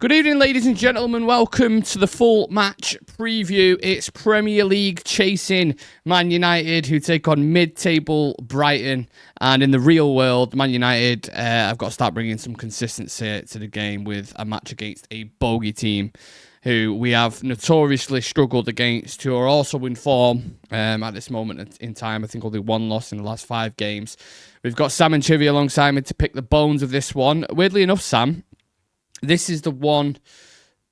Good evening, ladies and gentlemen. Welcome to the full match preview. It's Premier League chasing Man United, who take on mid-table Brighton. And in the real world, Man United have got to start bringing some consistency to the game with a match against a bogey team who we have notoriously struggled against, who are also in form at this moment in time. I think only one loss in the last 5 games. We've got Sam and Chivy alongside me to pick the bones of this one. Weirdly enough, Sam, this is the one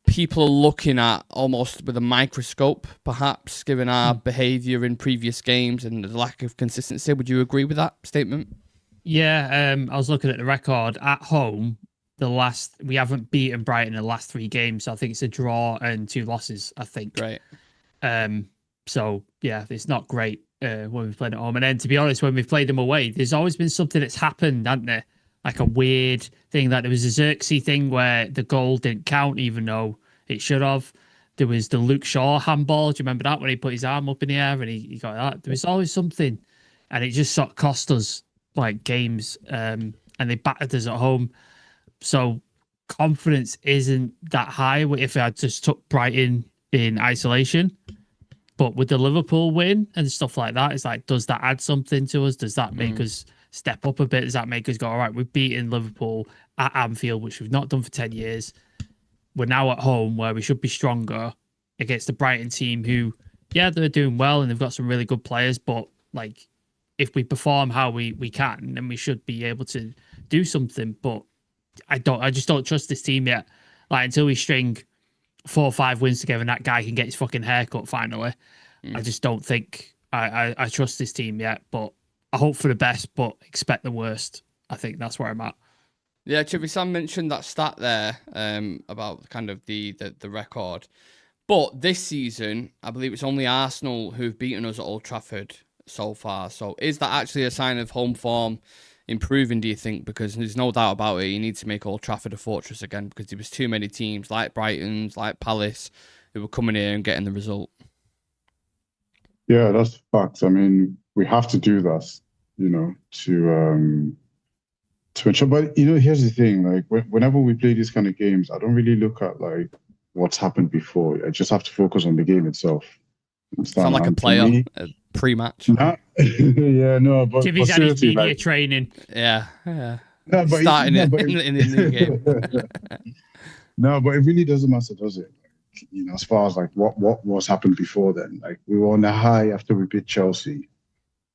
people are looking at almost with a microscope, perhaps, given our behaviour in previous games and the lack of consistency. Would you agree with that statement? Yeah, I was looking at the record at home. We haven't beaten Brighton in the last 3 games, so I think it's a draw and 2 losses, I think. Right. So yeah, it's not great when we've played at home. And then, to be honest, when we've played them away, there's always been something that's happened, hasn't there? Like a weird thing. Like there was a Xerxes thing where the goal didn't count, even though it should have. There was the Luke Shaw handball. Do you remember that when he put his arm up in the air and he got that? There was always something, and it just sort of cost us like games. And they battered us at home. So confidence isn't that high if I just took Brighton in isolation. But with the Liverpool win and stuff like that, it's like, does that add something to us? Does that make us step up a bit? Does that make us go, all right, we've beaten Liverpool at Anfield, which we've not done for 10 years. We're now at home where we should be stronger against the Brighton team who, yeah, they're doing well and they've got some really good players. But like, if we perform how we can, then we should be able to do something. But I just don't trust this team yet. Like, until we string 4 or 5 wins together and that guy can get his fucking haircut finally, I just don't think I trust this team yet. But I hope for the best, but expect the worst. I think that's where I'm at. Yeah, Chivy, Sam mentioned that stat there about kind of the record. But this season, I believe it's only Arsenal who've beaten us at Old Trafford so far. So is that actually a sign of home form improving, do you think? Because there's no doubt about it, you need to make Old Trafford a fortress again, because there was too many teams like Brighton's, like Palace, who were coming here and getting the result. Yeah, that's facts. I mean, we have to do that, to ensure. But here's the thing: like whenever we play these kind of games, I don't really look at like what's happened before. I just have to focus on the game itself. Sound like a player pre-match. Nah, yeah, no, but Jimmy's had his media training. Yeah. No, but starting in the new game. No, but it really doesn't matter, does it? As far as like what was happened before then. Like we were on a high after we beat Chelsea,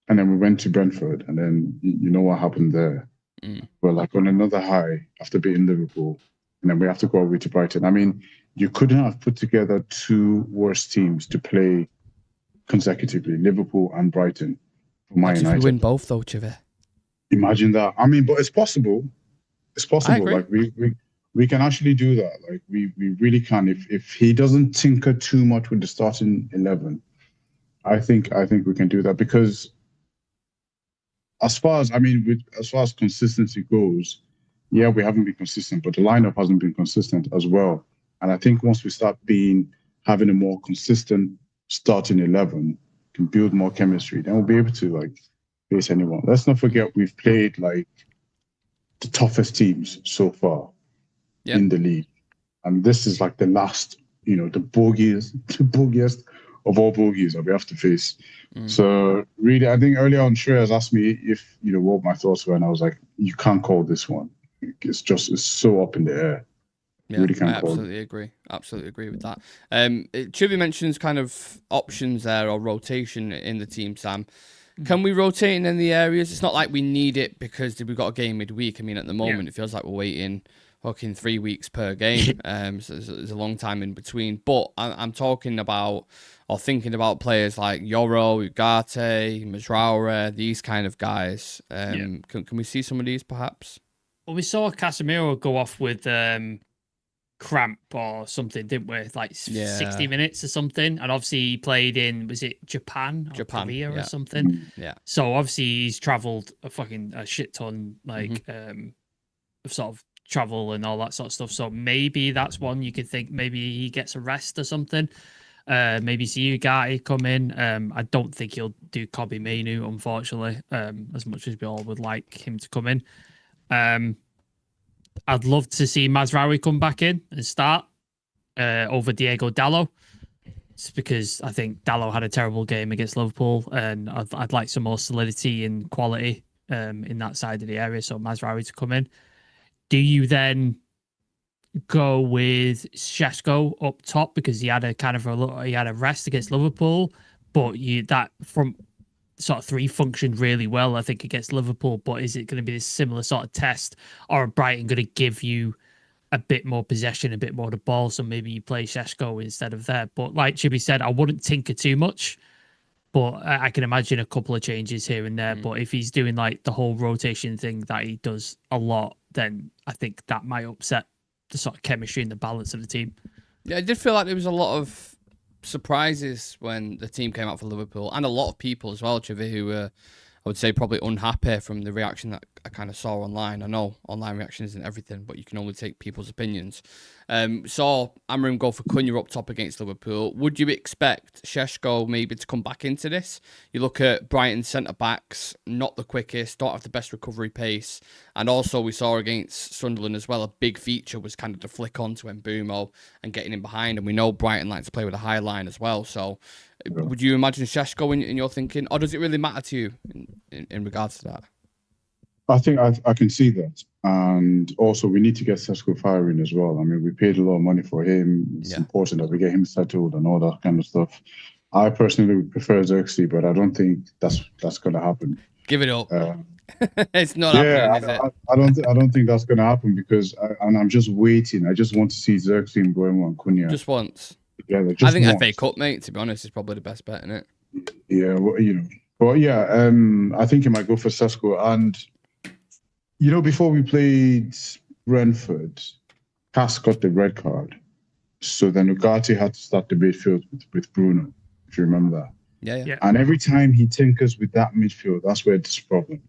and then we went to Brentford, and then you know what happened there. We're like on another high after beating Liverpool, and then we have to go away to Brighton. I mean, you couldn't have put together 2 worse teams to play consecutively, Liverpool and Brighton. For Man United. If we win both, though, Chivy. Imagine that. I mean, but it's possible. It's possible. I agree. Like we can actually do that. Like we really can. If he doesn't tinker too much with the starting 11, I think we can do that. Because as far as consistency goes, yeah, we haven't been consistent, but the lineup hasn't been consistent as well. And I think once we start having a more consistent starting 11, can build more chemistry, then we'll be able to like face anyone. Let's not forget we've played like the toughest teams so far in the league, and this is like the last, the bogiest of all bogies that we have to face. So really, I think earlier on Shreyas asked me if what my thoughts were, and I was like, you can't call this one. It's so up in the air. Yeah, really I absolutely agree. Absolutely agree with that. Chivy mentions kind of options there or rotation in the team, Sam. Can we rotate in any areas? It's not like we need it because we've got a game midweek. I mean, at the moment, it feels like we're waiting fucking 3 weeks per game. So there's a long time in between. But I'm talking about or thinking about players like Yoro, Ugarte, Mazraoui, these kind of guys. Can we see some of these perhaps? Well, we saw Casemiro go off with cramp or something, didn't we? Like 60 minutes or something. And obviously he played in, was it Japan Korea or something? Yeah. So obviously he's travelled a shit ton, like of sort of travel and all that sort of stuff. So maybe that's one you could think maybe he gets a rest or something. Maybe see Ugarte come in. I don't think he'll do Kobe Mainu, unfortunately, as much as we all would like him to come in. I'd love to see Mazraoui come back in and start over Diego Dallo. It's because I think Dallo had a terrible game against Liverpool, and I'd like some more solidity and quality in that side of the area. So Mazraoui to come in. Do you then go with Šeško up top because he had a rest against Liverpool, but that front sort of three functioned really well, I think, against Liverpool. But is it going to be this similar sort of test, or are Brighton going to give you a bit more possession, a bit more of the ball? So maybe you play Šeško instead of there. But like Chibi said, I wouldn't tinker too much. But I can imagine a couple of changes here and there. But if he's doing like the whole rotation thing that he does a lot, then I think that might upset the sort of chemistry and the balance of the team. Yeah, I did feel like there was a lot of surprises when the team came out for Liverpool, and a lot of people as well, Chivi, who were, I would say, probably unhappy from the reaction that I kind of saw online. I know online reaction isn't everything, but you can only take people's opinions. Saw Amorim go for Cunha up top against Liverpool. Would you expect Šeško maybe to come back into this? You look at Brighton's centre-backs, not the quickest, don't have the best recovery pace. And also we saw against Sunderland as well, a big feature was kind of the flick on to Mbeumo and getting in behind. And we know Brighton likes to play with a high line as well. So would you imagine Šeško in your thinking? Or does it really matter to you in regards to that? I think I can see that. And also, we need to get Šeško firing as well. I mean, we paid a lot of money for him. It's important that we get him settled and all that kind of stuff. I personally would prefer Xerxes, but I don't think that's going to happen. Give it up. It's not happening, is it? I don't think that's going to happen because I'm just waiting. I just want to see Xerxes and Mbeumo and Cunha. Just once. Yeah, I think FA Cup, mate, to be honest, is probably the best bet, isn't it? Yeah, well, But yeah, I think he might go for Šeško. And before we played Brentford, Cass got the red card. So then Ugarte had to start the midfield with Bruno, if you remember that. Yeah. And every time he tinkers with that midfield, that's where there's a problem.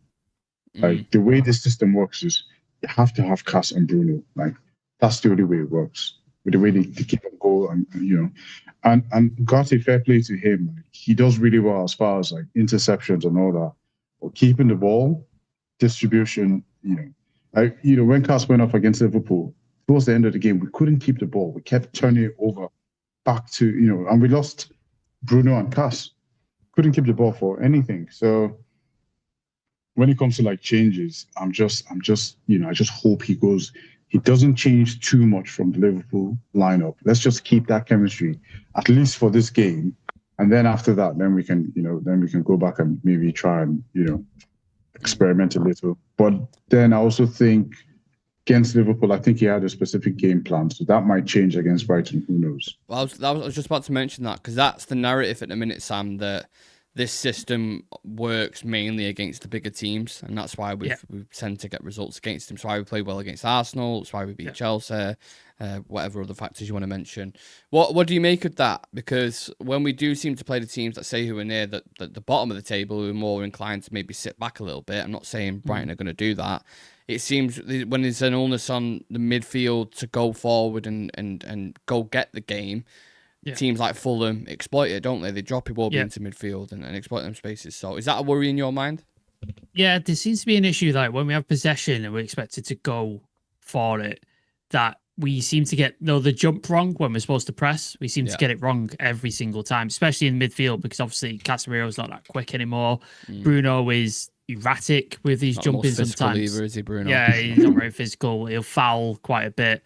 Like, the way the system works is you have to have Cass and Bruno. Like, that's the only way it works. With the way they keep on goal and Ugarte, fair play to him. Like, he does really well as far as like interceptions and all that. But keeping the ball, distribution, when Cass went up against Liverpool, towards the end of the game, we couldn't keep the ball. We kept turning it over back to, and we lost Bruno and Cass. Couldn't keep the ball for anything. So when it comes to like changes, I just hope he doesn't change too much from the Liverpool lineup. Let's just keep that chemistry, at least for this game. And then after that, then we can go back and maybe try and, experiment a little. But then I also think against Liverpool, I think he had a specific game plan, so that might change against Brighton. Who knows? Well, I was just about to mention that because that's the narrative at the minute, Sam, that this system works mainly against the bigger teams, and that's why we tend to get results against them. It's why we play well against Arsenal. It's why we beat Chelsea. Whatever other factors you want to mention. What do you make of that? Because when we do seem to play the teams that say who are near the bottom of the table, who are more inclined to maybe sit back a little bit, I'm not saying Brighton are going to do that. It seems when there's an onus on the midfield to go forward and go get the game, teams like Fulham exploit it, don't they? They drop it all into midfield and exploit them spaces. So is that a worry in your mind? Yeah, there seems to be an issue like when we have possession and we're expected to go for it, that we seem to get the jump wrong when we're supposed to press. We seem to get it wrong every single time, especially in midfield, because obviously Casemiro's not that quick anymore. Bruno is erratic with his jumping sometimes. Either, is he, Bruno? Yeah, he's not very physical. He'll foul quite a bit.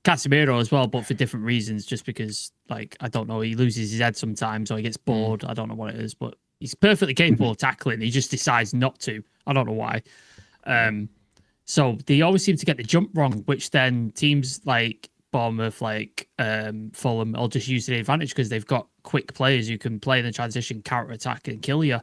Casemiro as well, but for different reasons, just because, like, I don't know, he loses his head sometimes or he gets bored. I don't know what it is, but he's perfectly capable of tackling. He just decides not to. I don't know why. So they always seem to get the jump wrong, which then teams like Bournemouth, like Fulham, will just use the advantage because they've got quick players who can play in the transition, counter attack, and kill you.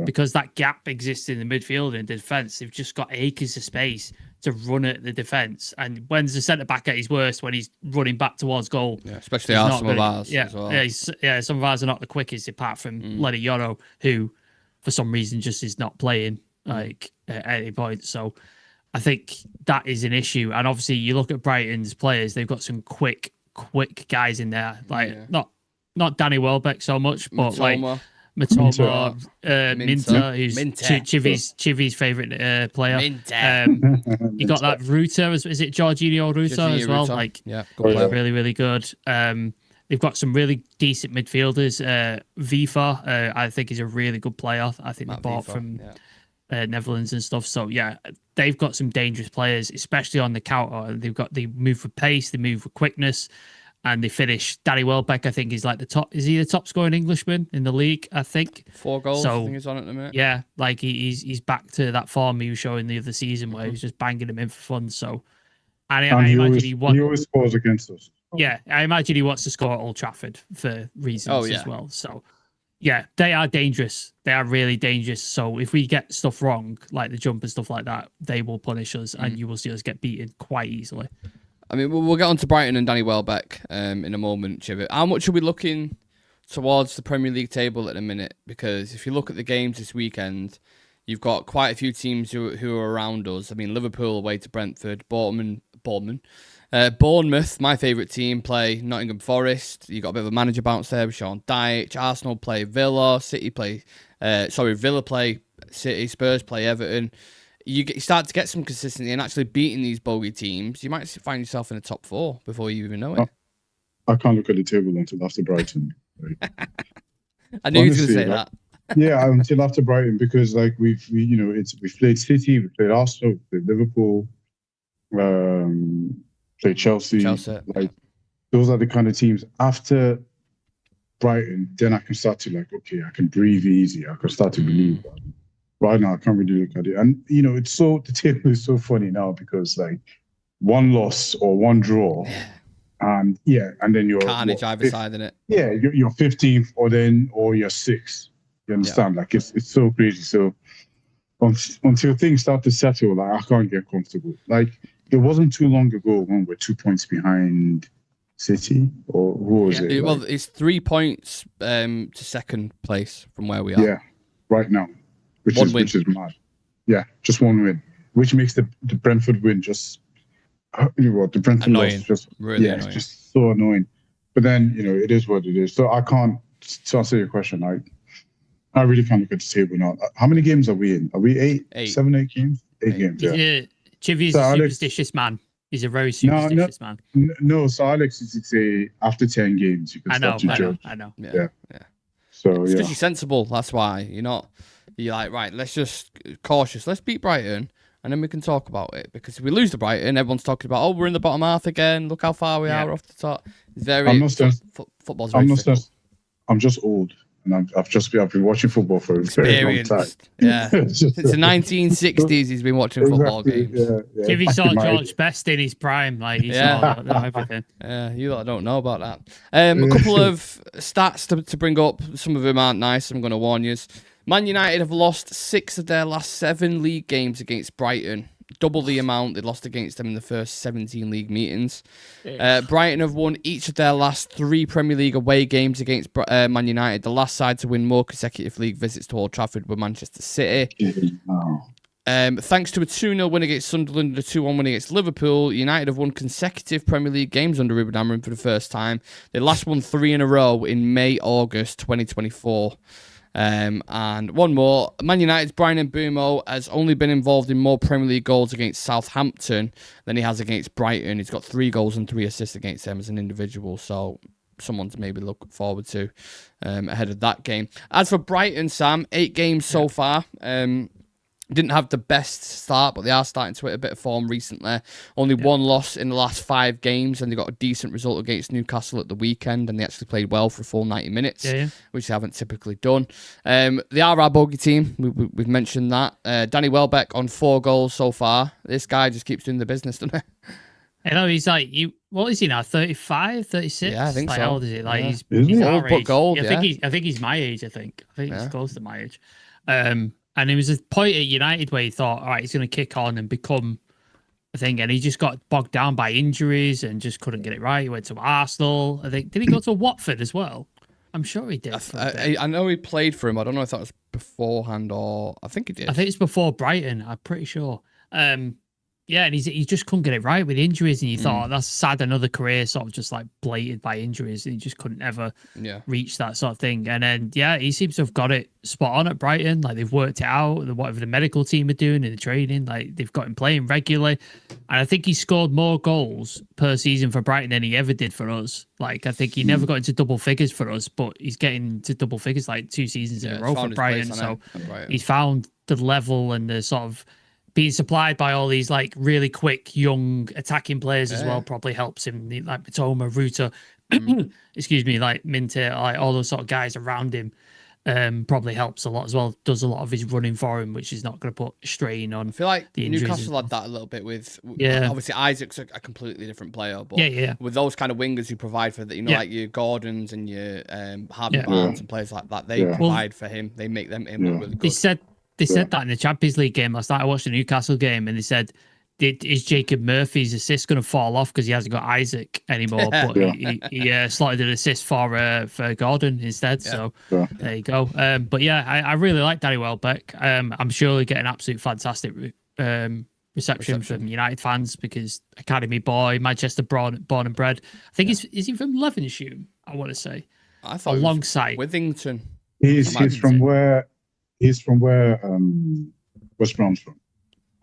Because that gap exists in the midfield and defence, they've just got acres of space to run at the defence. And when's the centre back at his worst? When he's running back towards goal. Yeah, especially some of ours as well. Some of ours are not the quickest, apart from Lenny Yoro, who for some reason just is not playing at any point. So I think that is an issue. And obviously you look at Brighton's players, they've got some quick guys in there. Like not Danny Welbeck so much, but Mitoma. Matoma, Minter. Minter, who's Minter. Chivy's favourite player. Minter. You got that Ruta, is it Jorginho Ruta as well? Ruta. Like, Yeah, good player. really, really good. They've got some really decent midfielders. Vifa, I think, is a really good player. I think they bought from Netherlands and stuff. So yeah, they've got some dangerous players, especially on the counter. They move with pace, they move with quickness, and they finish. Danny Welbeck, I think, is like the top. Is he the top scoring Englishman in the league? I think 4 goals. So, I think he's on at the minute. Yeah, like he's back to that form he was showing the other season where he was just banging them in for fun. So, and I imagine he always scores against us. Yeah, I imagine he wants to score at Old Trafford for reasons as well. So, yeah, they are dangerous. They are really dangerous. So if we get stuff wrong, like the jump and stuff like that, they will punish us, and you will see us get beaten quite easily. I mean, we'll get on to Brighton and Danny Welbeck in a moment, Chivit. How much are we looking towards the Premier League table at the minute? Because if you look at the games this weekend, you've got quite a few teams who are around us. I mean, Liverpool away to Brentford, Bournemouth, my favourite team, play Nottingham Forest. You got a bit of a manager bounce there with Sean Dyche. Arsenal play Villa. Villa play City. Spurs play Everton. You start to get some consistency and actually beating these bogey teams. You might find yourself in the top 4 before you even know it. I can't look at the table until after Brighton. I knew you were going to say that. Yeah, until after Brighton, because like we've played City, we played Arsenal, we played Liverpool, played Chelsea. Like those are the kind of teams. After Brighton, then I can start to I can breathe easy. I can start to believe that. Right now, I can't really look at it. And the table is so funny now because like one loss or one draw, and then you're carnage either side, isn't it? Yeah, you're 15th or you're 6th. You understand? Like it's so crazy. So until things start to settle, like I can't get comfortable. Like it wasn't too long ago when we're 2 points behind City, or who was it? Well, it's 3 points to second place from where we are. Yeah, right now, which is mad. Yeah, just one win, which makes the Brentford win just the Brentford annoying. Loss just really annoying. It's just so annoying. But then it is what it is. So I can't. To answer your question, I really can't look at the table now. How many games are we in? Are we 8? 7, 8 games? 8 games. Yeah. Chivy's a superstitious man. He's a very superstitious man. No, so Alex is to say after 10 games you can start to judge. I know. Yeah. So it's because you're sensible. That's why you're like, right, let's just cautious. Let's beat Brighton, and then we can talk about it. Because if we lose to Brighton, everyone's talking about, we're in the bottom half again. Look how far we are off the top. It's very football's very difficult. I'm just old. And I've been watching football for a very long time. Yeah, since the 1960s, he's been watching football games. Yeah. If he saw George Best in his prime, like he saw everything. Yeah, you lot don't know about that. A couple of stats to bring up. Some of them aren't nice. I'm going to warn you. Man United have lost 6 of their last 7 league games against Brighton. Double the amount they lost against them in the first 17 league meetings. Brighton have won each of their last 3 Premier League away games against Man United. The last side to win more consecutive league visits to Old Trafford were Manchester City. Thanks to a 2-0 win against Sunderland and a 2-1 win against Liverpool, United have won consecutive Premier League games under Ruben Amorim for the first time. They last won 3 in a row in May-August 2024. And one more, Man United's Brian Mbeumo has only been involved in more Premier League goals against Southampton than he has against Brighton. He's got 3 goals and 3 assists against them as an individual, so someone to maybe look forward to ahead of that game. As for Brighton, Sam, 8 games so far. Didn't have the best start, but they are starting to hit a bit of form recently. Only 1 loss in the last 5 games, and they got a decent result against Newcastle at the weekend, and they actually played well for a full 90 minutes, which they haven't typically done. They are our bogey team. We've mentioned that. Danny Welbeck on 4 goals so far. This guy just keeps doing the business, doesn't he? I know he's like, what is he now? 35, 36? Yeah, I think so. How old is he? Like he's old but gold. I think he's my age. I think he's close to my age. And there was a point at United where he thought, all right, he's going to kick on and become a thing. And he just got bogged down by injuries and just couldn't get it right. He went to Arsenal. I think, did he go to Watford as well? I'm sure he did. I know he played for him. I don't know if that was beforehand or... I think he did. I think it's before Brighton. I'm pretty sure. Yeah, and he just couldn't get it right with injuries, and you thought that's sad. Another career sort of just like blighted by injuries, and he just couldn't ever reach that sort of thing. And then he seems to have got it spot on at Brighton. Like they've worked it out. Whatever the medical team are doing in the training, like they've got him playing regularly. And I think he scored more goals per season for Brighton than he ever did for us. Like I think he never got into double figures for us, but he's getting to double figures like 2 seasons in a row for Brighton. So he's found the level and the sort of being supplied by all these like really quick young attacking players as well probably helps him. Like Matoma, Ruta, excuse me, like Minter, like all those sort of guys around him probably helps a lot as well. Does a lot of his running for him, which is not going to put strain on. I feel like the Newcastle had that a little bit with obviously Isaac's a completely different player, but with those kind of wingers who provide for the, like your Gordons and your Harvey Barnes and players like that, they provide for him. They make them look really good. They said that in the Champions League game last night. I watched the Newcastle game, and they said, "Is Jacob Murphy's assist going to fall off because he hasn't got Isaac anymore?" But he slotted an assist for Gordon instead. So there you go. But I really like Danny Welbeck. I'm sure he'll get an absolute fantastic reception from United fans because academy boy, Manchester born and bred. I think is he from Levenshulme? I want to say. I thought alongside Withington. He's from where. He's from where West Brom's from.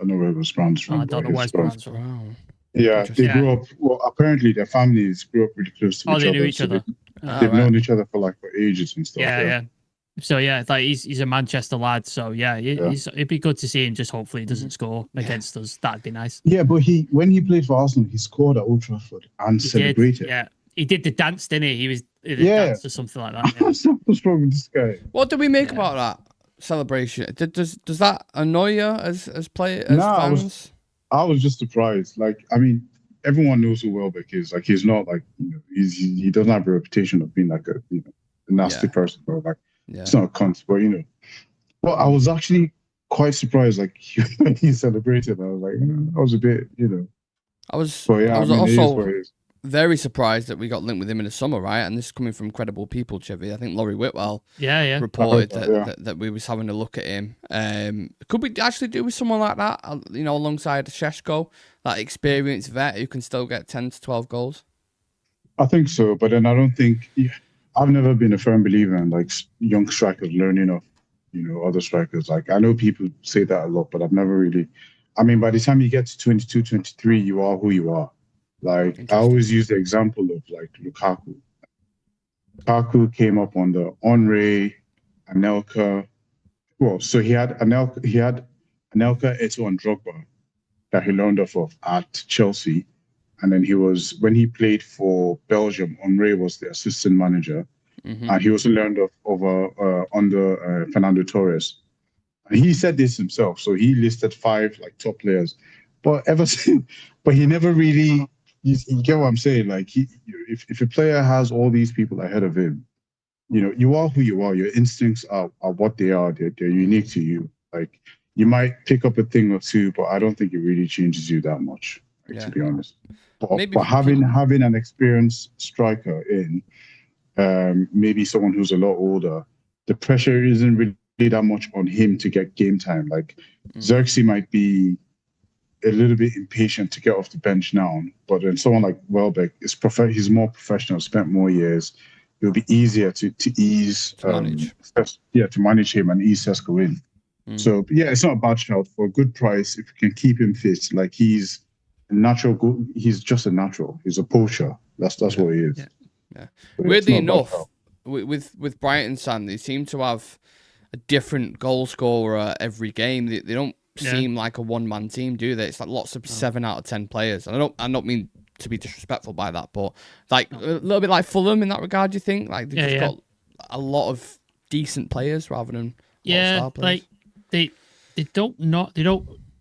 I know where West Brom's from. I don't know where West Brom's from. Wow. Yeah, they grew up. Well, apparently their families grew up really close to each other. They knew each other. They've known each other for ages and stuff. Yeah. So like he's a Manchester lad. So it'd be good to see him. Just hopefully he doesn't score against us. That'd be nice. Yeah, but when he played for Arsenal, he scored at Old Trafford and celebrated. He did the dance, didn't he? He was in a dance or something like that. Yeah. What's wrong with this guy? What do we make about that celebration? Does that annoy you as fans? I was just surprised. Like, I mean, everyone knows who Welbeck is. Like, he's not like he doesn't have a reputation of being like a nasty person or like it's not a cunt. But but I was actually quite surprised. Like when he celebrated, I was like, I was a bit, I was also very surprised that we got linked with him in the summer, right? And this is coming from credible people, Chevy. I think Laurie Whitwell reported that we was having a look at him. Could we actually do with someone like that, alongside Sheshko, that experienced vet who can still get 10 to 12 goals? I think so, but then I don't think... I've never been a firm believer in like young strikers learning off, other strikers. Like, I know people say that a lot, but I've never really... I mean, by the time you get to 22, 23, you are who you are. Like, I always use the example of like Lukaku. Lukaku came up under Henry, Anelka. Well, so he had Anelka, Eto'o, and Drogba that he learned off of at Chelsea. And then when he played for Belgium, Henry was the assistant manager. And he also learned under Fernando Torres. And he said this himself. So he listed 5 like top players. But he never really... You get what I'm saying? Like, if a player has all these people ahead of him, you are who you are. Your instincts are what they are. They're unique to you. Like, you might pick up a thing or two, but I don't think it really changes you that much, to be honest. But having an experienced striker in, maybe someone who's a lot older, the pressure isn't really that much on him to get game time. Like, Xerxes might be a little bit impatient to get off the bench now, but then someone like Welbeck is he's more professional, spent more years. It'll be easier to ease to manage him and ease Sesko in. So it's not a bad shout for a good price if you can keep him fit. Like, he's a natural. He's just a natural. He's a poacher. That's what he is. Yeah. Weirdly enough, with Brighton, Sam, they seem to have a different goal scorer every game. They don't seem like a one-man team, do they? It's like lots of 7 out of 10 players. And I don't mean to be disrespectful by that, but like a little bit like Fulham in that regard. Do you think like they've just got a lot of decent players rather than star players? Like they don't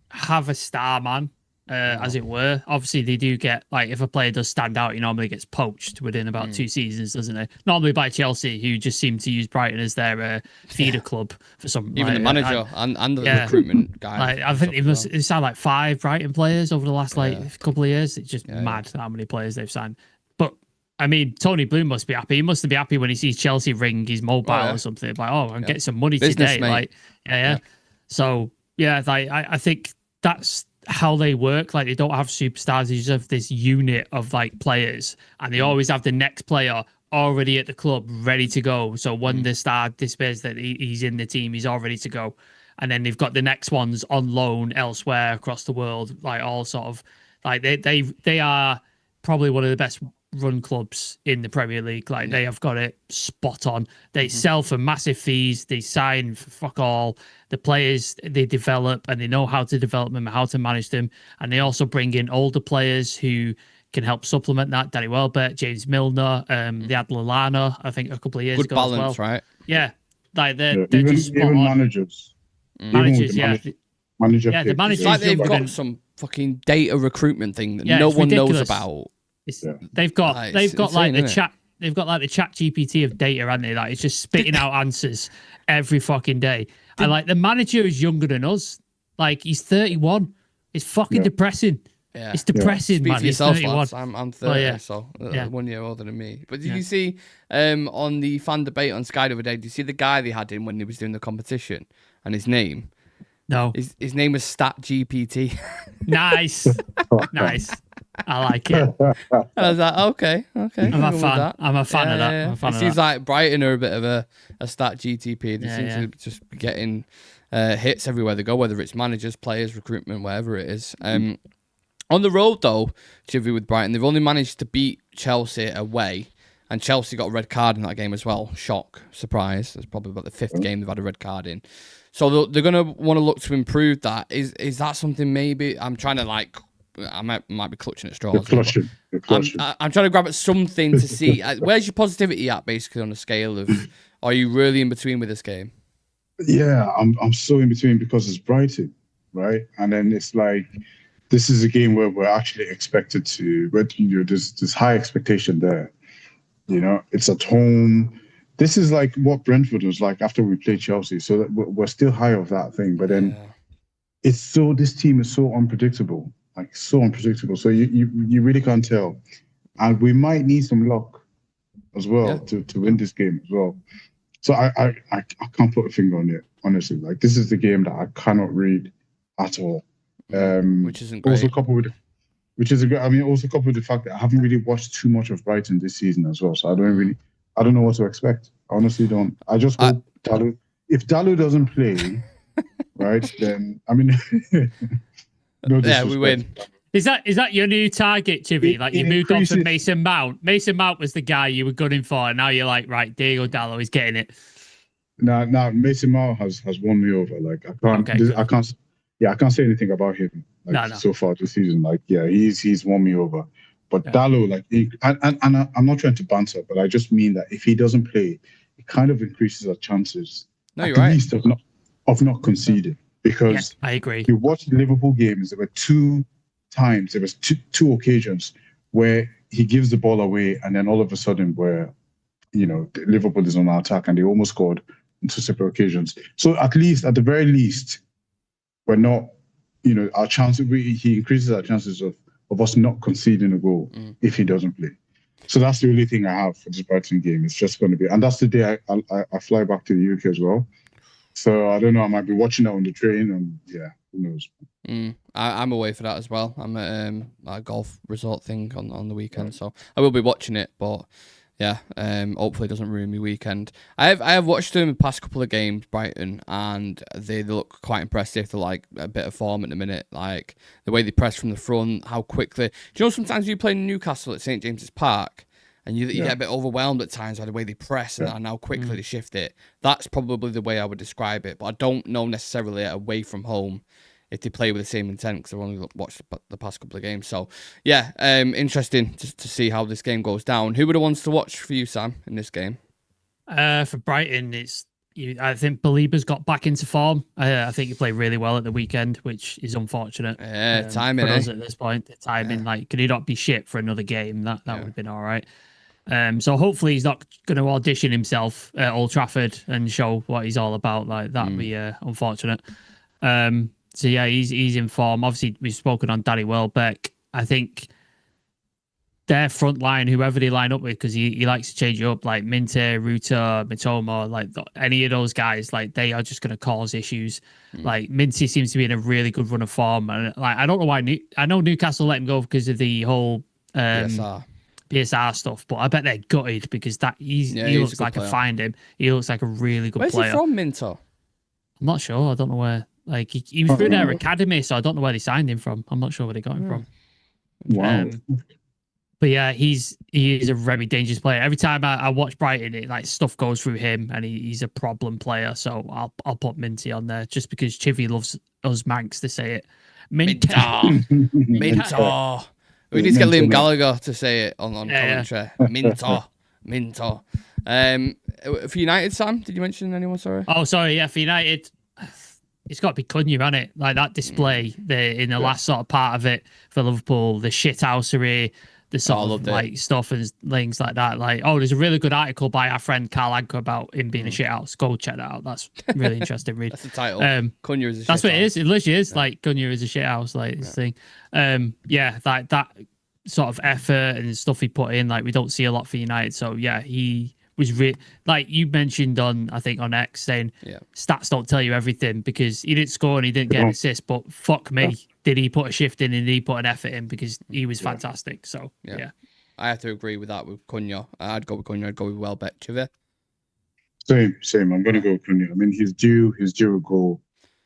have a star man. As it were. Obviously, they do get, like, if a player does stand out, he normally gets poached within about 2 seasons, doesn't he? Normally by Chelsea, who just seem to use Brighton as their feeder club for some. Even the manager and the recruitment guy. I think it signed like 5 Brighton players over the last couple of years. It's just mad how many players they've signed. But I mean, Tony Bloom must be happy. He must be happy when he sees Chelsea ring his mobile or something. Like, I'm getting some money Business, today. mate. So I think that's how they work. Like, they don't have superstars. They just have this unit of like players, and they always have the next player already at the club ready to go. So when the star displays that he's in the team, he's all ready to go. And then they've got the next ones on loan elsewhere across the world, like all sort of like they are probably one of the best run clubs in the Premier League. Like, they have got it spot on. They sell for massive fees. They sign for fuck all. The players they develop, and they know how to develop them, how to manage them. And they also bring in older players who can help supplement that. Danny Welbeck, James Milner, they had Lallana, I think, a couple of years Good ago balance, as well. right? Yeah, like they're even, just spot even on. managers. Managers, yeah. Manager Yeah, the pick. managers- It's like they've younger got than- some fucking data recruitment thing that Yeah, no it's one knows ridiculous. about. They've got It's like insane, the innit? chat. They've got like the chat GPT of data, haven't they? Like, it's just spitting out answers every fucking day. And like, the manager is younger than us. Like, he's 31. It's fucking depressing. Yeah. It's depressing, Speak man. for He's yourself, 31. lads. I'm 30, yeah. so Yeah. 1 year older than me. But did you see on the fan debate on Sky the other day, did you see the guy they had in when he was doing the competition and his name? No. His name was Stat GPT. Nice. Nice. I like it. I was like, okay. I'm I'll a go with fan. that. I'm a fan of that. Yeah. I'm a fan It of seems that. like Brighton are a bit of a Stat GTP. They Yeah, seem yeah. to just be getting hits everywhere they go, whether it's managers, players, recruitment, whatever it is. On the road, though, Chivy with Brighton, they've only managed to beat Chelsea away, and Chelsea got a red card in that game as well. Shock, surprise. It's probably about the fifth game they've had a red card in. So they're going to want to look to improve that. Is that something maybe? I'm trying to like, I might be clutching at straws. You're clutching. I'm trying to grab at something to see. Where's your positivity at, basically, on a scale of, are you really in between with this game? Yeah, I'm so in between because it's Brighton, right? And then it's like, this is a game where we're actually expected to, but there's high expectation there. It's at home. This is like what Brentford was like after we played Chelsea. So that we're still high of that thing, but then this team is so unpredictable, like so unpredictable. So you really can't tell, and we might need some luck as well to win this game as well. So I can't put a finger on it, honestly. Like, this is the game that I cannot read at all. Which isn't great. Also coupled with, also coupled with the fact that I haven't really watched too much of Brighton this season as well. So I don't know what to expect. I honestly don't. I just hope Dalot, if Dalot doesn't play, right, then no disrespect. We win. Is that your new target, Chivy? Like, you moved on from increases- Mason Mount. Mason Mount was the guy you were gunning for, and now you're like, right, Diego Dalot is getting it. Now Mason Mount has won me over. Like, I can't say anything about him so far this season. Like, he's won me over. But Dalot, like, and I'm not trying to banter, but I just mean that if he doesn't play, it kind of increases our chances, No, at you're least right. of not conceding. Because I agree. you watch the Liverpool games, there were two times, there was two occasions where he gives the ball away, and then all of a sudden where Liverpool is on our attack, and they almost scored on two separate occasions. So at the very least, we're not, our chances. He increases our chances of us not conceding a goal if he doesn't play. So that's the only thing I have for this Brighton game. It's just going to be, and that's the day I fly back to the UK as well. So I don't know. I might be watching that on the train, and who knows. I'm away for that as well. I'm at a golf resort thing on the weekend, so I will be watching it. But hopefully it doesn't ruin my weekend. I have watched them the past couple of games, Brighton, and they look quite impressive. They're like a bit of form at the minute, like the way they press from the front, how quickly. Do you know sometimes you play in Newcastle at St James's Park, and you get a bit overwhelmed at times by the way they press and how quickly they shift it. That's probably the way I would describe it, but I don't know necessarily away from home if they play with the same intent, because I've only watched the past couple of games. So, interesting to see how this game goes down. Who were the ones to watch for you, Sam, in this game? For Brighton, I think Baliba's got back into form. I think he played really well at the weekend, which is unfortunate. Timing, for us at this point. The timing, like, could he not be shit for another game? That would have been all right. So hopefully he's not going to audition himself at Old Trafford and show what he's all about. Like, that'd be unfortunate. So he's in form. Obviously, we've spoken on Danny Welbeck. I think their front line, whoever they line up with, because he likes to change it up, like Minte, Ruta, Mitoma, like any of those guys, like they are just going to cause issues. Like Minte seems to be in a really good run of form, and like I don't know why. I know Newcastle let him go because of the whole PSR stuff, but I bet they're gutted because he looks like he looks like a really good player. Where's he from, Minto? I'm not sure. I don't know where. Like he was through their academy, so I don't know where they signed him from. I'm not sure where they got him from. Wow. But yeah, he is a very dangerous player. Every time I watch Brighton, like stuff goes through him, and he's a problem player. So I'll put Minty on there just because Chivy loves us Manx to say it. Minto. Minto. We need to get Liam Gallagher to say it on commentary. Minto. Minto. For United, Sam, did you mention anyone? Sorry. Oh, sorry. Yeah, for United, it's got to be Cunha, hasn't it? Like that display in the last sort of part of it for Liverpool, the shithousery, the sort of like stuff and things like that. Like, there's a really good article by our friend Carl Anker about him being a shithouse. Go check that out. That's really interesting read. That's the title. Cunha is a shithouse. That's what it is. It literally is like Cunha is a shithouse, like this thing. Like that sort of effort and stuff he put in, like we don't see a lot for United. So yeah, he was like you mentioned on X saying stats don't tell you everything because he didn't score and he didn't get an assist, but fuck me, did he put a shift in and did he put an effort in because he was fantastic. So yeah. I have to agree with that with Cunha. I'd go with Cunha. I'd go with Welbeck. Chivy? Same. I'm gonna go with Cunha. I mean, he's due a goal.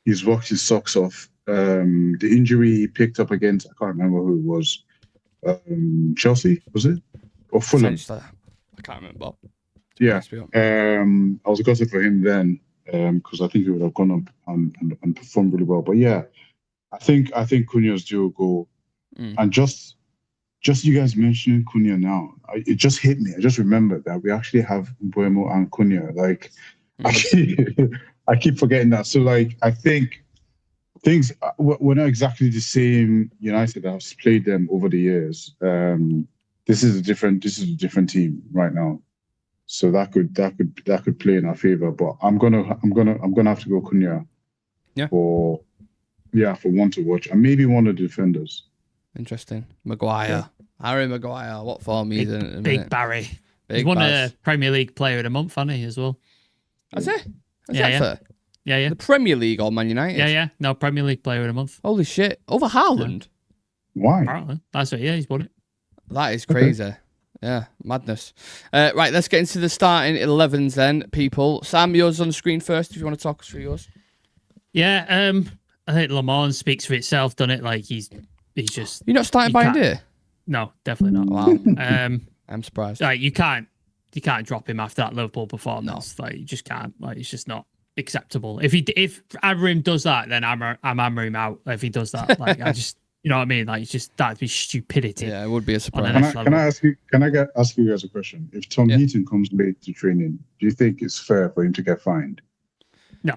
He's worked his socks off. The injury he picked up against, I can't remember who it was. Chelsea, was it? Or Fulham? I can't remember. Yeah. I was gutted for him then because I think he would have gone up and performed really well. But yeah, I think Cunha's due a goal. And just you guys mentioning Cunha now, it just hit me. I just remembered that we actually have Mbeumo and Cunha. Like, I keep forgetting that. So like, I think things we're not exactly the same. United have played them over the years. This is a different team right now. So that could play in our favor. But I'm gonna have to go Cunha. For one to watch and maybe one of the defenders. Interesting. Maguire. Harry Maguire. What form he's in at the Big minute? Barry. He's won a Premier League Player of the Month, hasn't he, as well? Has he? Yeah. The Premier League or Man United? Yeah. No, Premier League Player of the Month. Holy shit. Over Haaland? Why? Apparently. That's it. Yeah, he's won it. That is crazy. Yeah, madness. Right, let's get into the starting 11s then, people. Sam, yours on the screen first if you want to talk us through yours. Yeah, I think Le Mans speaks for itself, doesn't it? Like he's just... You're not starting by here? No, definitely not. Wow. I'm surprised. Like you can't drop him after that Liverpool performance. No. Like you just can't. Like it's just not acceptable. If Amorim does that, then I'm hammering him out. If he does that, like I just, you know what I mean? Like it's just that'd be stupidity. Yeah, it would be a surprise. Can I ask you guys a question? If Tom Heaton comes late to training, do you think it's fair for him to get fined?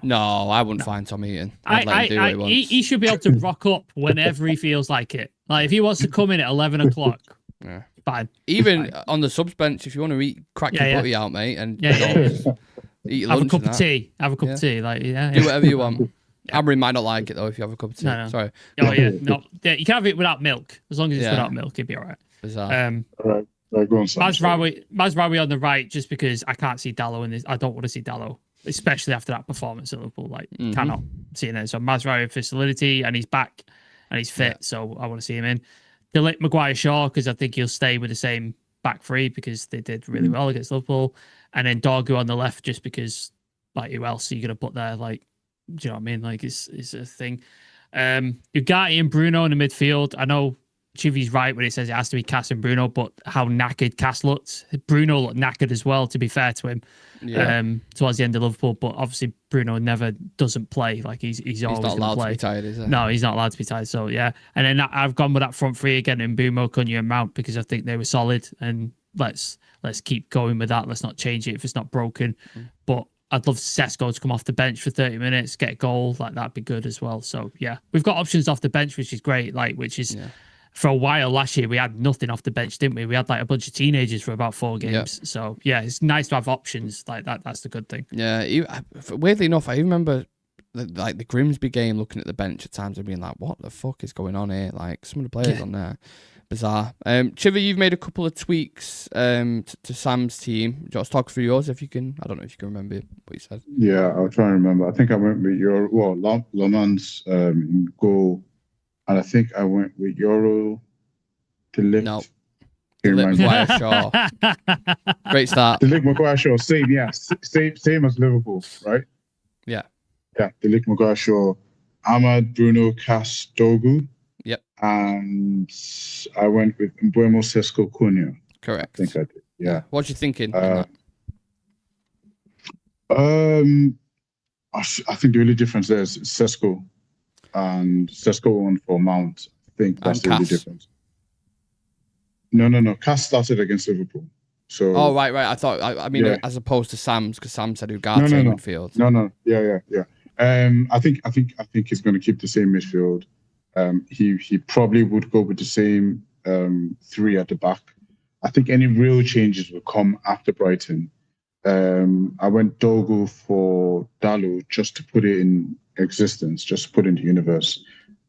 No, I wouldn't find Tom Heaton. I'd let him do what he wants. He should be able to rock up whenever he feels like it. Like if he wants to come in at 11 o'clock, fine. Even on the subs bench, if you want to crack your butty out, mate, and eat have lunch a cup of tea. Have a cup of tea. Like do whatever you want. Amorim might not like it though if you have a cup of tea. No. Sorry. Oh yeah, no. Yeah, you can have it without milk. As long as it's without milk, it'd be all right. Bizarre. All right. Go on, Mazraoui on the right, just because I can't see Dallo in this. I don't want to see Dallo, especially after that performance at Liverpool. Like, cannot see him there. So Mazraoui for solidity, and he's back and he's fit. So I want to see him in. Delete Maguire Shaw because I think he'll stay with the same back three because they did really well against Liverpool, and then Dorgu on the left just because, like, who else are you gonna put there? Like, do you know what I mean? Like, it's a thing. Ugarte and Bruno in the midfield. I know Chivy's right when he says it has to be Cass and Bruno, but how knackered Cass looked. Bruno looked knackered as well, to be fair to him. Towards the end of Liverpool, but obviously Bruno never doesn't play. Like he's always not allowed play. to be tired, is he? No, he's not allowed to be tired. So yeah, and then I've gone with that front three again in Mbeumo, Cunha, and Mount because I think they were solid. And let's keep going with that. Let's not change it if it's not broken. But I'd love Sesko to come off the bench for 30 minutes, get a goal, like that'd be good as well. So yeah, we've got options off the bench, which is great. For a while last year, we had nothing off the bench, didn't we? We had like a bunch of teenagers for about 4 games. Yeah. So yeah, it's nice to have options like that. That's the good thing. Yeah. Weirdly enough, I remember the Grimsby game looking at the bench at times and being like, what the fuck is going on here? Like some of the players on there. bizarre. Chiva, you've made a couple of tweaks to Sam's team. Do you want to talk through yours if you can? I don't know if you can remember what you said. Yeah, I'll try and remember. I think I went with Lamans in goal, and I think I went with Euro to lift. No. Maguire Shaw. Great start. Delic Maguire Shaw, same as Liverpool, right? Yeah. Yeah, Delic Maguire Shaw, Ahmad, Bruno, Cass, Dogu. Yep. And I went with Mbuemo, Sesko, Cunha. Correct. I think I did. Yeah. What you thinking? I think the only difference there is Sesko and Sesko on for Mount. I think that's the only difference. No. Cass started against Liverpool. So. Oh right. I thought. I mean, as opposed to Sam's, because Sam said Ugarte in midfield. No. Yeah. I think he's going to keep the same midfield. He probably would go with the same 3 at the back. I think any real changes will come after Brighton. I went Dogu for Dalot just to put it in existence, just to put it in the universe,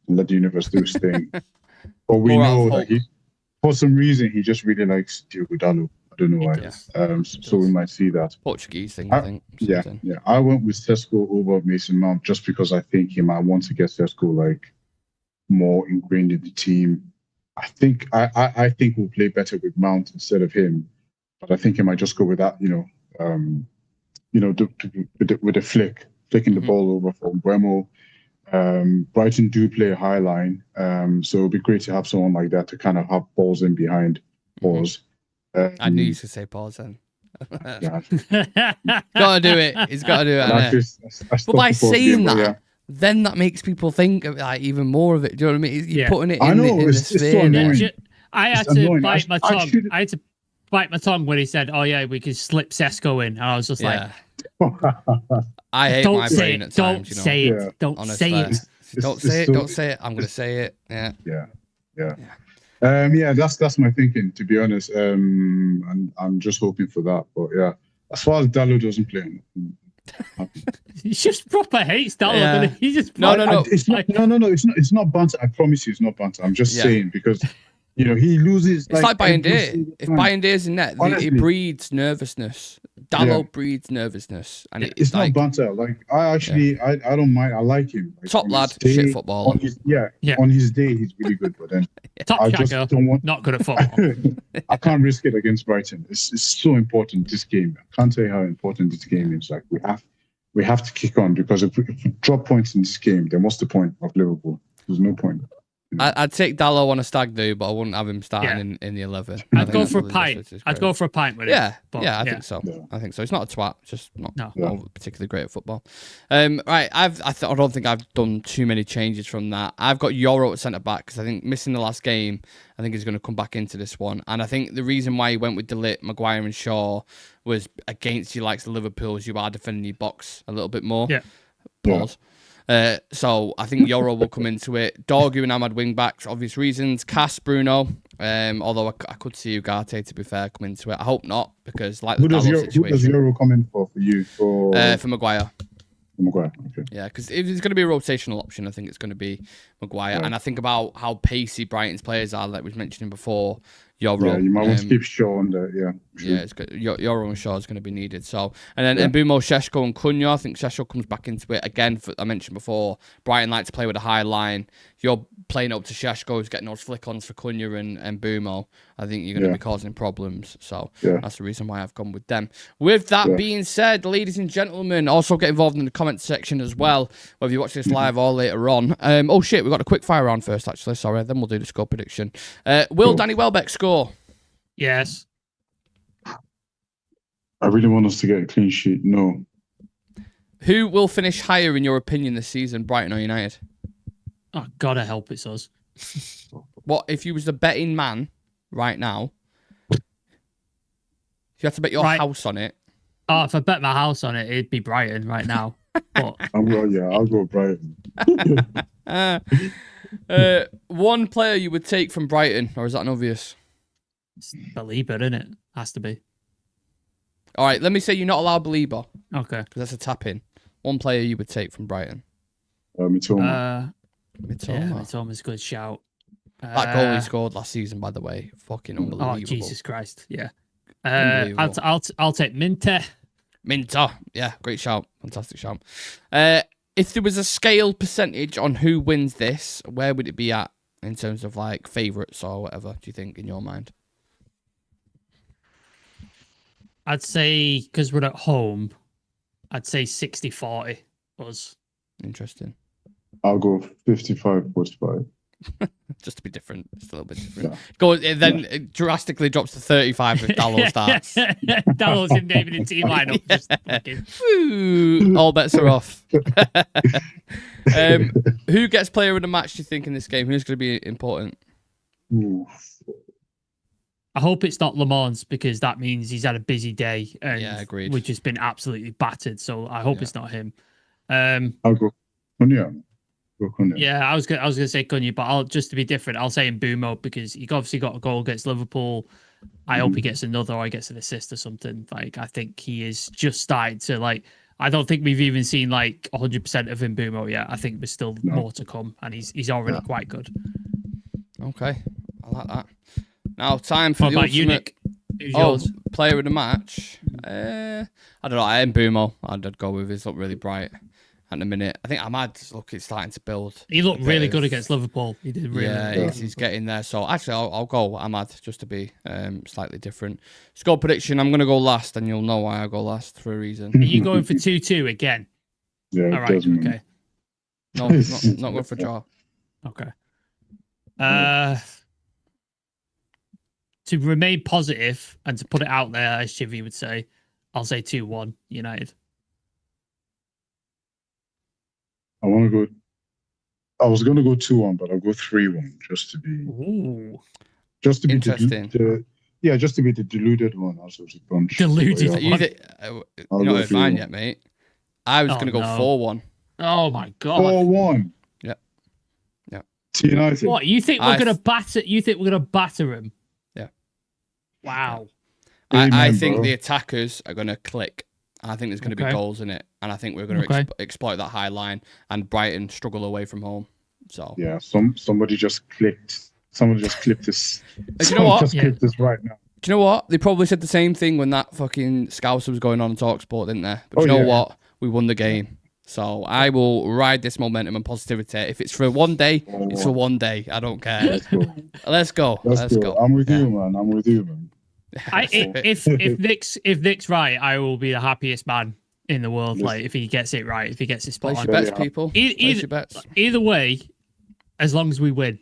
and let the universe do its thing. But we know that for some reason, he just really likes Diogo Dalot. I don't know why. Yeah. So we might see that. Portuguese thing, I think. Yeah. I went with Sesko over Mason Mount just because I think he might want to get Sesko more ingrained in the team. I think we'll play better with Mount instead of him, but I think he might just go with that. With a flicking the ball over for Mbuemo. Brighton do play a high line, so it'd be great to have someone like that to kind of have balls in behind pause. I knew you should say pause then. Yeah. Gotta do it. He's got to do it. But by saying that, then that makes people think of even more of it. Do you know what I mean? You're putting it in the sphere. So annoying. I had to bite my tongue. I had to bite my tongue when he said, "Oh yeah, we could slip Sesko in," and I was just like, "I hate my brain at times." Don't say it. Don't say it. Don't say it. Don't say it. I'm gonna say it. Yeah. That's my thinking, to be honest. And I'm just hoping for that. But yeah, as far as Dalot doesn't play, he just proper hates Dalot. Yeah. He just no. It's not banter. I promise you, it's not banter. I'm just saying because he loses. It's like Bayern. If Bayern is in net, it breeds nervousness. Dalot breeds nervousness, and it's not banter. I don't mind. I like him. Top lad, shit football. On his day, he's really good. But then top shagger, not good at football. I can't risk it against Brighton. It's so important, this game. I can't tell you how important this game is. We have to kick on, because if we drop points in this game, then what's the point of Liverpool? There's no point. I'd take Dalot on a stag do, but I wouldn't have him starting in the 11. I'd go for a pint. I'd go for a pint with him. I think so. Yeah. I think so. He's not a twat, just not particularly great at football. Right, I don't think I've done too many changes from that. I've got Euro at centre back because I think missing the last game, I think he's going to come back into this one. And I think the reason why he went with De Ligt, Maguire, and Shaw was against you, like the Liverpools, you are defending your box a little bit more. Yeah. Pause. So I think Euro will come into it. Dorgu and Ahmad wing backs, obvious reasons. Cass, Bruno. Although I could see Ugarte, to be fair, come into it. I hope not, because who does Euro come in for you? For Maguire. Maguire, okay. Yeah, because if it's going to be a rotational option, I think it's going to be Maguire. Yeah. And I think about how pacey Brighton's players are, like we was mentioning before. Euro. Yeah, you might want to keep Shaw on there. Yeah, sure. It's good. Euro and Shaw is going to be needed. So, and then Mbuemo, Šeško, and Cunha. I think Šeško comes back into it again. I mentioned before, Brighton like to play with a high line. You're playing up to Šeško, who's getting those flick-ons for Cunha and Mbuemo. I think you're going to be causing problems. So that's the reason why I've gone with them. With that being said, ladies and gentlemen, also get involved in the comment section as well, whether you watch this live or later on. Oh shit, we've got a quick fire round first, actually. Sorry, then we'll do the score prediction. Will Danny Welbeck score? Yes. I really want us to get a clean sheet. No. Who will finish higher, in your opinion, this season, Brighton or United? Oh, God, I hope it's us. What, if you was the betting man right now, if you had to bet your house on it? Oh, if I bet my house on it, it'd be Brighton right now. But I'll go Brighton. One player you would take from Brighton, or is that an obvious? It's Belieber, isn't it? Has to be. All right, let me say you're not allowed Belieber. Okay. Because that's a tap-in. One player you would take from Brighton. Mitoma. Yeah, Mitoma's a good shout. That goal he scored last season, by the way, fucking unbelievable. Oh, Jesus Christ. Yeah. Unbelievable. I'll take Minter. Minter. Yeah, great shout. Fantastic shout. If there was a scale percentage on who wins this, where would it be at in terms of like favourites or whatever, do you think, in your mind? I'd say, because we're at home, I'd say 60-40 us. Interesting. I'll go 55-45. Just to be different. Just a little bit different. Yeah. It drastically drops to 35 if Dallo starts. Dallo's in David in team lineup. Yeah. Just fucking... Woo, all bets are off. Who gets player of the match, do you think, in this game? Who's going to be important? Ooh. I hope it's not Le Mans, because that means he's had a busy day and agreed. we've just been absolutely battered. So I hope it's not him. I'll go Cunha. Yeah, I was gonna say Cunha, but I'll just to be different. I'll say Mbumo, because he obviously got a goal against Liverpool. I hope he gets another, or he gets an assist or something. Like, I think he is just starting to like. I don't think we've even seen like 100% of Mbumo yet. I think there's still more to come, and he's already quite good. Okay, I like that. Now, time for what the about ultimate... Nick? Who's yours? Player of the match. I don't know. Mbumo. I'd go with. He's look really bright at the minute. I think Ahmad's it's starting to build. He looked really good against Liverpool. He did really good. He's getting there. So actually, I'll go Ahmad just to be slightly different. Score prediction. I'm going to go last, and you'll know why I go last for a reason. Are you going for 2-2 again? Yeah. All right. Okay. No, not going for draw. Okay. To remain positive and to put it out there, as Chivy would say, I'll say 2-1 United. I was going to go 2-1, but I'll go 3-1 just to be. Ooh. Just to be interesting. Just to be the deluded one. Also, a bunch. Deluded one. You're not at mine yet, mate. I was going to go 4-1. Oh my god. 4-1. Yeah. To United. What, you think we're going to batter? You think we're going to batter him? Yeah. Wow. I think the attackers are going to click. I think there's going to be goals in it, and I think we're going to exploit that high line, and Brighton struggle away from home. So yeah, somebody just clicked. Somebody just clipped this. Do you know what? Just clipped this right now. Do you know what? They probably said the same thing when that fucking Scouser was going on TalkSport, didn't they? But you know what? We won the game. So I will ride this momentum and positivity. If it's for one day, it's for one day. I don't care. Let's go. Let's go. I'm with you, man. I'm with you, man. If Nick's right, I will be the happiest man in the world. Like, if he gets it right, if he gets it spot on. Place your bets, people. Place your bets. Either way, as long as we win,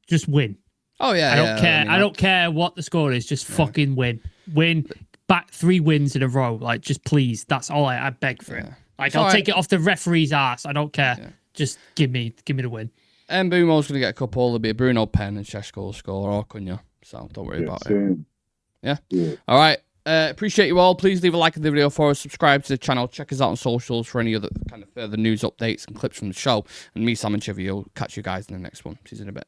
just win. Oh yeah. I don't care. I don't care what the score is. Just fucking win. Win. Back 3 wins in a row. Like, just please. That's all I beg for it. Like, I'll take it off the referee's ass. I don't care. Yeah. Just give me the win. Mbumo's going to get a couple. There'll be a Bruno Pen and Sheshko will score, or Cunha. So don't worry about it. Yeah? All right. Appreciate you all. Please leave a like on the video for us. Subscribe to the channel. Check us out on socials for any other kind of further news updates and clips from the show. And me, Sam, and Chivy will catch you guys in the next one. See you in a bit.